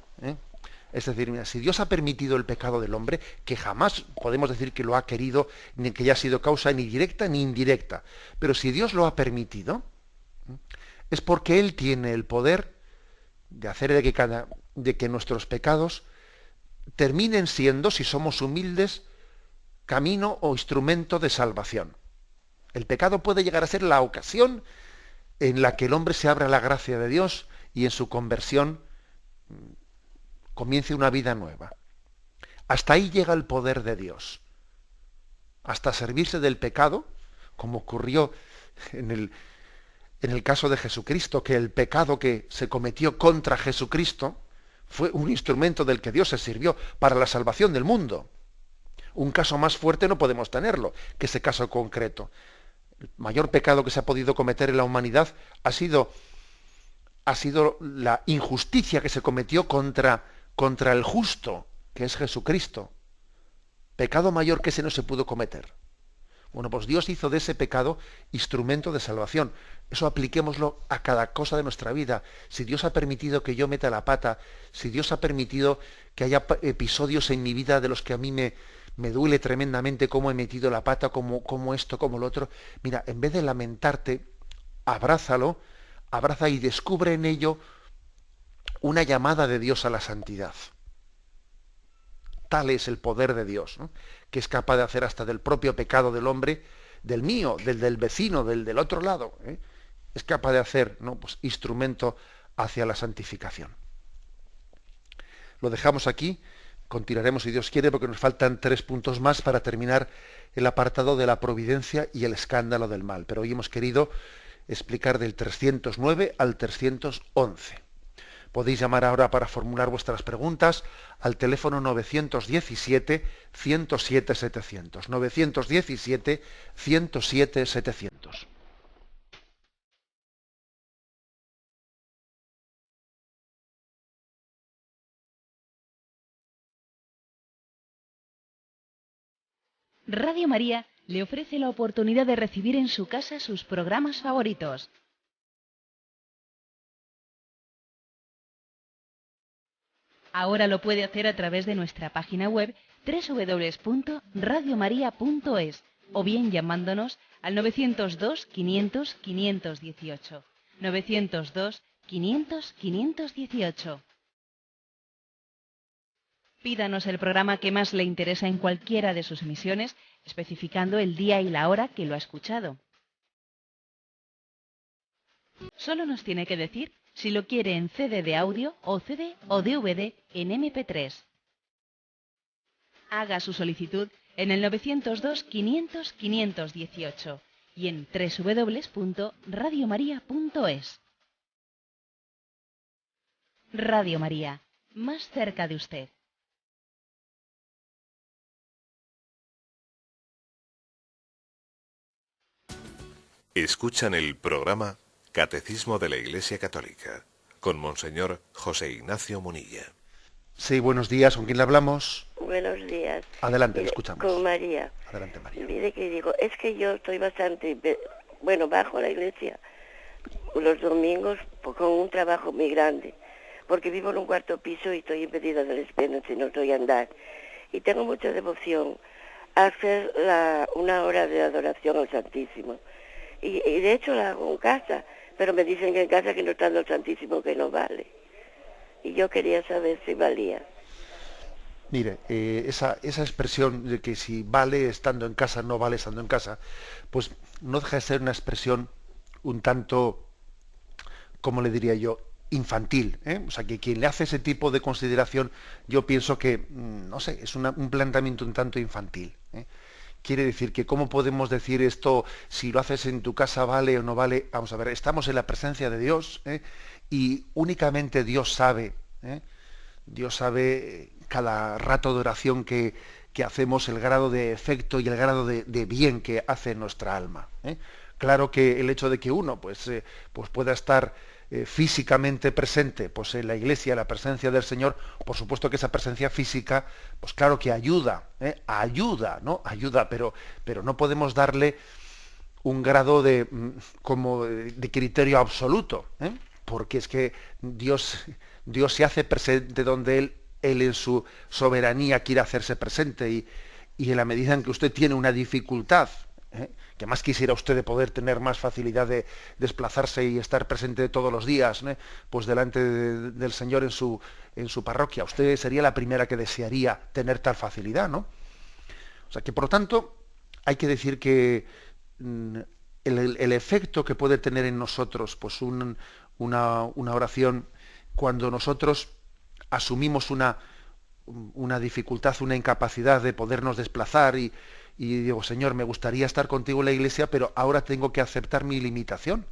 Es decir, mira, si Dios ha permitido el pecado del hombre, que jamás podemos decir que lo ha querido, ni que haya sido causa ni directa ni indirecta, pero si Dios lo ha permitido, es porque Él tiene el poder de hacer de que nuestros pecados terminen siendo, si somos humildes, camino o instrumento de salvación. El pecado puede llegar a ser la ocasión en la que el hombre se abra a la gracia de Dios y en su conversión comience una vida nueva. Hasta ahí llega el poder de Dios. Hasta servirse del pecado, como ocurrió en el caso de Jesucristo, que el pecado que se cometió contra Jesucristo fue un instrumento del que Dios se sirvió para la salvación del mundo. Un caso más fuerte no podemos tenerlo que ese caso concreto. El mayor pecado que se ha podido cometer en la humanidad ha sido la injusticia que se cometió contra el justo, que es Jesucristo. Pecado mayor que ese no se pudo cometer. Bueno, pues Dios hizo de ese pecado instrumento de salvación. Eso apliquémoslo a cada cosa de nuestra vida. Si Dios ha permitido que yo meta la pata, si Dios ha permitido que haya episodios en mi vida de los que a mí me duele tremendamente cómo he metido la pata, como esto, como lo otro, mira, en vez de lamentarte, abrázalo, abraza y descubre en ello una llamada de Dios a la santidad. Tal es el poder de Dios, ¿no?, que es capaz de hacer hasta del propio pecado del hombre, del mío, del vecino, del otro lado, es capaz de hacer, ¿no?, pues, instrumento hacia la santificación. Lo dejamos aquí, continuaremos si Dios quiere, porque nos faltan 3 puntos más para terminar el apartado de la providencia y el escándalo del mal. Pero hoy hemos querido explicar del 309 al 311. Podéis llamar ahora para formular vuestras preguntas al teléfono 917-107-700. 917-107-700. Radio María le ofrece la oportunidad de recibir en su casa sus programas favoritos. Ahora lo puede hacer a través de nuestra página web www.radiomaria.es o bien llamándonos al 902 500 518. 902 500 518. Pídanos el programa que más le interesa en cualquiera de sus emisiones, especificando el día y la hora que lo ha escuchado. Solo nos tiene que decir si lo quiere en CD de audio o CD o DVD en MP3. Haga su solicitud en el 902 500 518 y en www.radiomaria.es. Radio María, más cerca de usted. Escuchan el programa Catecismo de la Iglesia Católica con Monseñor José Ignacio Munilla. Sí, buenos días. ¿Con quién le hablamos? Buenos días. Adelante, le escuchamos. Con María. Adelante, María. Mire que digo, es que yo estoy bastante, bajo a la iglesia los domingos con un trabajo muy grande, porque vivo en un cuarto piso y estoy impedida de las piernas y no estoy a andar. Y tengo mucha devoción a hacer una hora de adoración al Santísimo. Y de hecho la hago en casa, pero me dicen que en casa que no está el Santísimo, que no vale. Y yo quería saber si valía. Mire, esa expresión de que si vale estando en casa, no vale estando en casa, pues no deja de ser una expresión un tanto, ¿cómo le diría yo?, infantil, ¿eh? O sea, que quien le hace ese tipo de consideración, yo pienso que, no sé, es un planteamiento un tanto infantil, ¿eh? Quiere decir que cómo podemos decir esto, si lo haces en tu casa vale o no vale. Vamos a ver, estamos en la presencia de Dios, ¿eh? Y únicamente Dios sabe, ¿eh? Dios sabe cada rato de oración que hacemos, el grado de efecto y el grado de bien que hace en nuestra alma, ¿eh? Claro que el hecho de que uno pues pueda estar físicamente presente pues en la iglesia, la presencia del Señor, por supuesto que esa presencia física, pues claro que ayuda, ayuda, ¿no? Ayuda, pero no podemos darle un grado de criterio absoluto, ¿eh? Porque es que Dios se hace presente donde Él en su soberanía quiere hacerse presente, y en la medida en que usted tiene una dificultad, que más quisiera usted de poder tener más facilidad de desplazarse y estar presente todos los días, ¿no?, pues delante del Señor en su parroquia, usted sería la primera que desearía tener tal facilidad, ¿no? O sea que, por lo tanto, hay que decir que el efecto que puede tener en nosotros pues una oración, cuando nosotros asumimos una dificultad, una incapacidad de podernos desplazar y digo, Señor, me gustaría estar contigo en la iglesia, pero ahora tengo que aceptar mi limitación.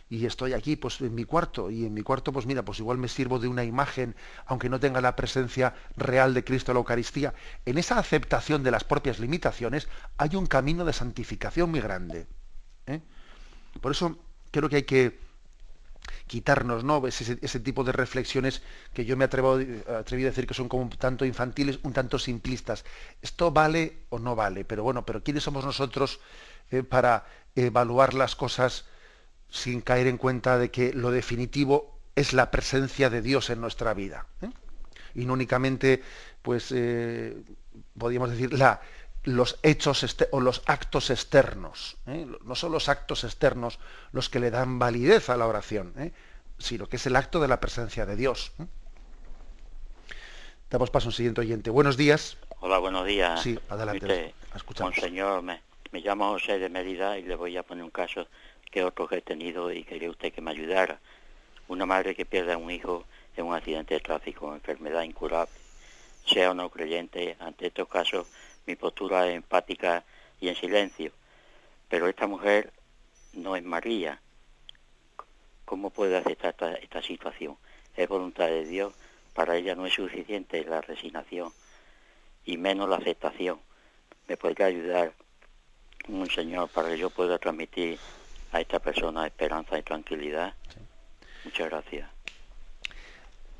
Y estoy aquí, pues, en mi cuarto, y en mi cuarto, pues mira, pues igual me sirvo de una imagen, aunque no tenga la presencia real de Cristo en la Eucaristía. En esa aceptación de las propias limitaciones hay un camino de santificación muy grande, ¿eh? Por eso creo que hay que quitarnos, ¿no?, ese tipo de reflexiones que yo me atreví a decir que son como un tanto infantiles, un tanto simplistas. Esto vale o no vale, pero bueno, pero ¿quiénes somos nosotros para evaluar las cosas sin caer en cuenta de que lo definitivo es la presencia de Dios en nuestra vida, ¿eh? Y no únicamente, pues, podríamos decir, los hechos o los actos externos, ¿eh? No son los actos externos los que le dan validez a la oración, ¿eh?, sino que es el acto de la presencia de Dios, ¿eh? Damos paso a un siguiente oyente. Buenos días. Hola, buenos días. Sí, adelante. Escuchamos. Monseñor, me llamo José de Mérida y le voy a poner un caso que otro que he tenido y quería usted que me ayudara. Una madre que pierde a un hijo en un accidente de tráfico, enfermedad incurable. Sea o no creyente, ante estos casos mi postura es empática y en silencio. Pero esta mujer no es María. ¿Cómo puede aceptar esta situación? Es voluntad de Dios. Para ella no es suficiente la resignación y menos la aceptación. ¿Me podría ayudar un Señor para que yo pueda transmitir a esta persona esperanza y tranquilidad? Sí. Muchas gracias.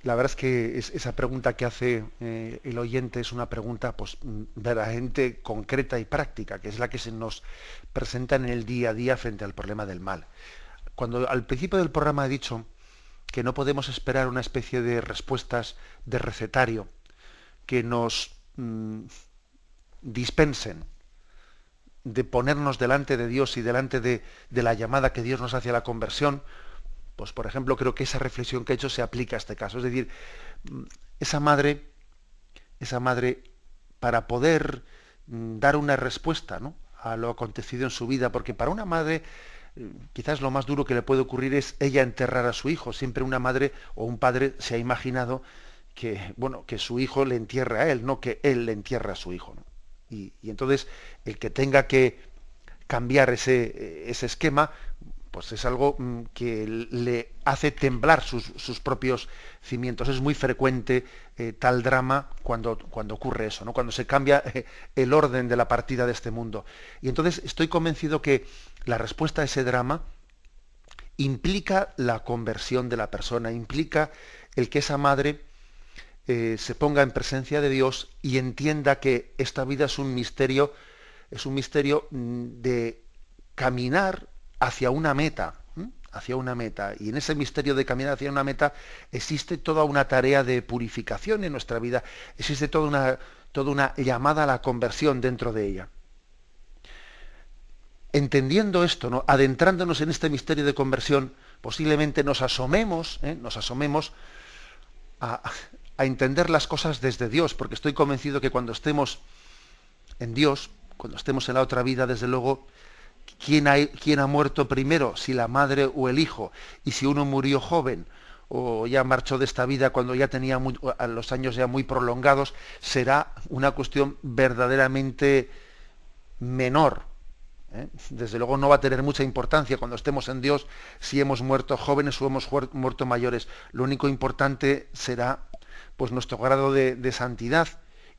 La verdad es que esa pregunta que hace el oyente es una pregunta pues verdaderamente concreta y práctica, que es la que se nos presenta en el día a día frente al problema del mal. Cuando al principio del programa he dicho que no podemos esperar una especie de respuestas de recetario que nos dispensen de ponernos delante de Dios y delante de la llamada que Dios nos hace a la conversión. Pues, por ejemplo, creo que esa reflexión que he hecho se aplica a este caso. Es decir, esa madre, para poder dar una respuesta, ¿no?, a lo acontecido en su vida, porque para una madre quizás lo más duro que le puede ocurrir es ella enterrar a su hijo. Siempre una madre o un padre se ha imaginado que, bueno, que su hijo le entierre a él, no que él le entierre a su hijo, ¿no? Y entonces el que tenga que cambiar ese esquema, pues es algo que le hace temblar sus propios cimientos. Es muy frecuente tal drama cuando ocurre eso, ¿no?, cuando se cambia el orden de la partida de este mundo. Y entonces estoy convencido que la respuesta a ese drama implica la conversión de la persona, implica el que esa madre se ponga en presencia de Dios y entienda que esta vida es un misterio de caminar hacia una meta, y en ese misterio de caminar hacia una meta existe toda una tarea de purificación en nuestra vida, existe toda una llamada a la conversión dentro de ella. Entendiendo esto, ¿no?, adentrándonos en este misterio de conversión, posiblemente nos asomemos a entender las cosas desde Dios, porque estoy convencido que cuando estemos en Dios, cuando estemos en la otra vida, desde luego, ¿quién ha muerto primero? Si la madre o el hijo. Y si uno murió joven o ya marchó de esta vida cuando ya tenía a los años ya muy prolongados, será una cuestión verdaderamente menor. Desde luego no va a tener mucha importancia cuando estemos en Dios si hemos muerto jóvenes o hemos muerto mayores. Lo único importante será pues nuestro grado de santidad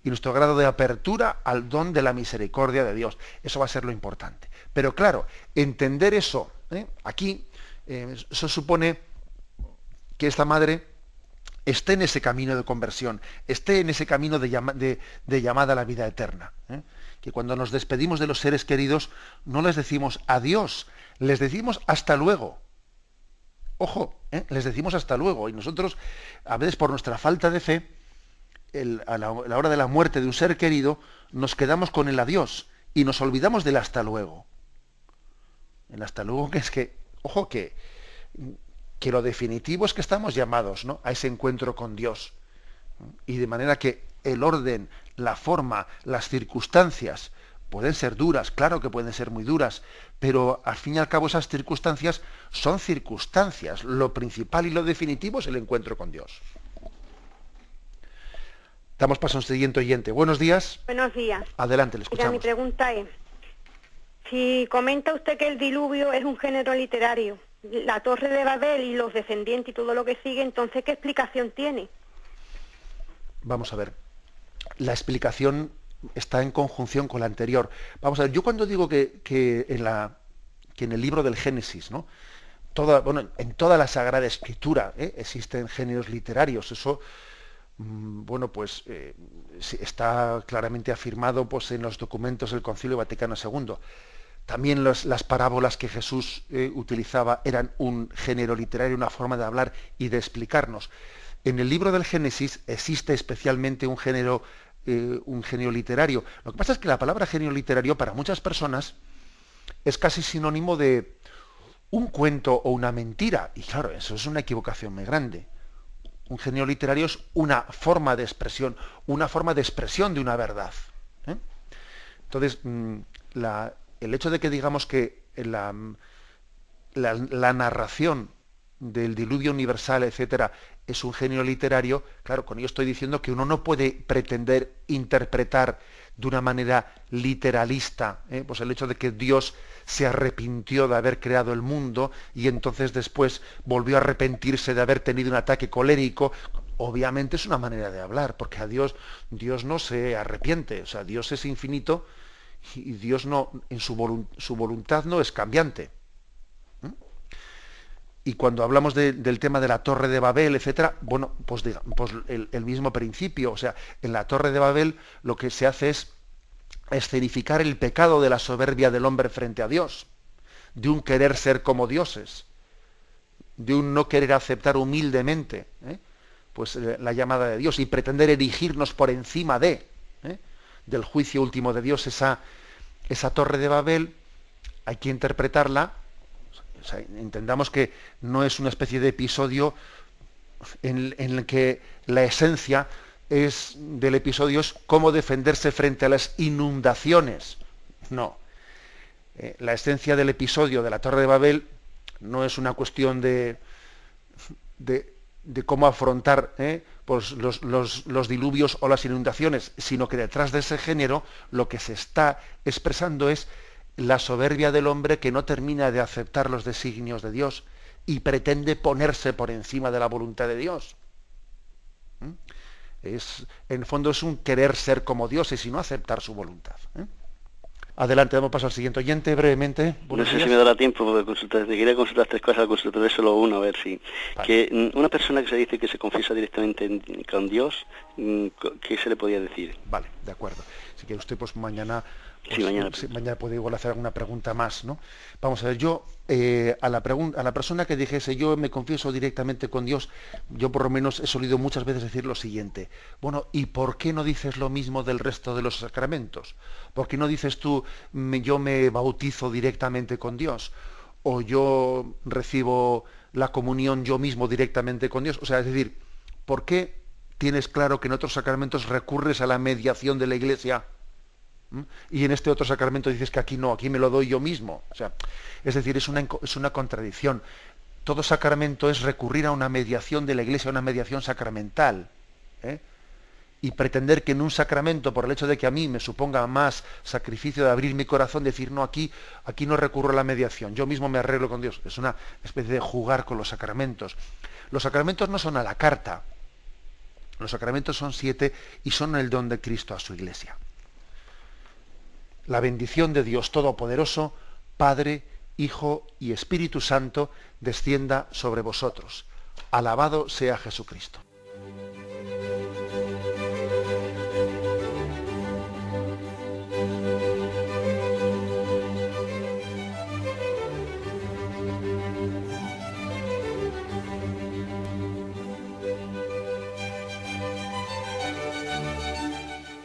y nuestro grado de apertura al don de la misericordia de Dios. Eso va a ser lo importante. Pero claro, entender eso, aquí, eso supone que esta madre esté en ese camino de conversión, esté en ese camino de llamada a la vida eterna. Que cuando nos despedimos de los seres queridos no les decimos adiós, les decimos hasta luego. Ojo, les decimos hasta luego. Y nosotros, a veces por nuestra falta de fe, a la hora de la muerte de un ser querido, nos quedamos con el adiós y nos olvidamos del hasta luego. El hasta luego, que es que, ojo, que lo definitivo es que estamos llamados, ¿no?, a ese encuentro con Dios. Y de manera que el orden, la forma, las circunstancias pueden ser duras, claro que pueden ser muy duras, pero al fin y al cabo esas circunstancias son circunstancias. Lo principal y lo definitivo es el encuentro con Dios. Damos paso a un siguiente oyente. Buenos días. Buenos días. Adelante, le escuchamos. Mira, mi pregunta es, si comenta usted que el diluvio es un género literario, la Torre de Babel y los descendientes y todo lo que sigue, entonces, ¿qué explicación tiene? Vamos a ver. La explicación está en conjunción con la anterior. Vamos a ver, yo cuando digo que en el libro del Génesis, ¿no?, en toda la Sagrada Escritura existen géneros literarios. Eso, está claramente afirmado pues, en los documentos del Concilio Vaticano II. También las parábolas que Jesús utilizaba eran un género literario, una forma de hablar y de explicarnos. En el libro del Génesis existe especialmente un género literario. Lo que pasa es que la palabra género literario para muchas personas es casi sinónimo de un cuento o una mentira. Y claro, eso es una equivocación muy grande. Un género literario es una forma de expresión de una verdad. Entonces, el hecho de que digamos que la narración del diluvio universal, etcétera, es un género literario, claro, con ello estoy diciendo que uno no puede pretender interpretar de una manera literalista, pues el hecho de que Dios se arrepintió de haber creado el mundo y entonces después volvió a arrepentirse de haber tenido un ataque colérico. Obviamente es una manera de hablar, porque a Dios no se arrepiente, o sea, Dios es infinito y Dios no, en su voluntad no es cambiante. Y cuando hablamos del tema de la Torre de Babel, etcétera, bueno, pues el mismo principio. O sea, en la Torre de Babel lo que se hace es escenificar el pecado de la soberbia del hombre frente a Dios, de un querer ser como dioses. de un no querer aceptar humildemente pues la llamada de Dios y pretender erigirnos por encima del juicio último de Dios. Esa torre de Babel hay que interpretarla, o sea, entendamos que no es una especie de episodio en el que la esencia del episodio es cómo defenderse frente a las inundaciones. No. La esencia del episodio de la Torre de Babel no es una cuestión de cómo afrontar pues los diluvios o las inundaciones, sino que detrás de ese género lo que se está expresando es la soberbia del hombre que no termina de aceptar los designios de Dios y pretende ponerse por encima de la voluntad de Dios. En el fondo es un querer ser como dioses y no aceptar su voluntad. Adelante, damos paso al siguiente oyente brevemente. No sé si me dará tiempo de consultar. Te quería consultar 3 cosas, consultaré solo una, a ver si... Vale. Que una persona que se dice que se confiesa directamente con Dios, ¿qué se le podía decir? Vale, de acuerdo. Si quiere usted, pues mañana... Sí, mañana puede igual hacer alguna pregunta más, ¿no? Vamos a ver, yo a la persona que dijese yo me confieso directamente con Dios, yo por lo menos he solido muchas veces decir lo siguiente: bueno, ¿y por qué no dices lo mismo del resto de los sacramentos? ¿Por qué no dices tú yo me bautizo directamente con Dios? O yo recibo la comunión yo mismo directamente con Dios. O sea, es decir, ¿por qué tienes claro que en otros sacramentos recurres a la mediación de la Iglesia? Y en este otro sacramento dices que aquí no, aquí me lo doy yo mismo. O sea, es decir, es una contradicción. Todo sacramento es recurrir a una mediación de la Iglesia, a una mediación sacramental. Y pretender que en un sacramento, por el hecho de que a mí me suponga más sacrificio de abrir mi corazón, decir, no, aquí no recurro a la mediación, yo mismo me arreglo con Dios. Es una especie de jugar con los sacramentos. Los sacramentos no son a la carta. Los sacramentos son 7 y son el don de Cristo a su Iglesia. La bendición de Dios Todopoderoso, Padre, Hijo y Espíritu Santo, descienda sobre vosotros. Alabado sea Jesucristo.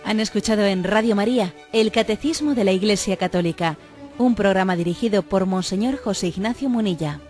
Han escuchado en Radio María el Catecismo de la Iglesia Católica, un programa dirigido por Monseñor José Ignacio Munilla.